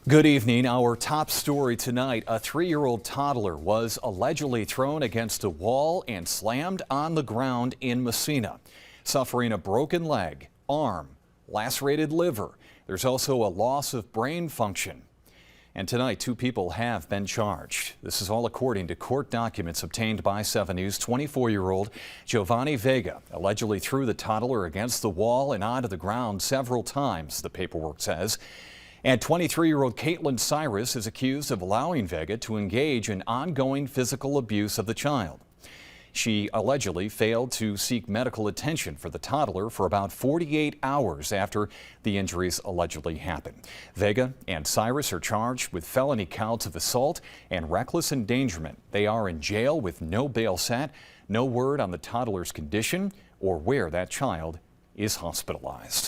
Good evening. Our top story tonight, a 3-year-old toddler was allegedly thrown against a wall and slammed on the ground in Massena, suffering a broken leg, arm, lacerated liver. There's also a loss of brain function. And tonight, 2 people have been charged. This is all according to court documents obtained by 7 News. 24-year-old Giovanni Vega allegedly threw the toddler against the wall and onto the ground several times, the paperwork says. And 23-year-old Caitlin Cyrus is accused of allowing Vega to engage in ongoing physical abuse of the child. She allegedly failed to seek medical attention for the toddler for about 48 hours after the injuries allegedly happened. Vega and Cyrus are charged with felony counts of assault and reckless endangerment. They are in jail with no bail set. No word on the toddler's condition or where that child is hospitalized.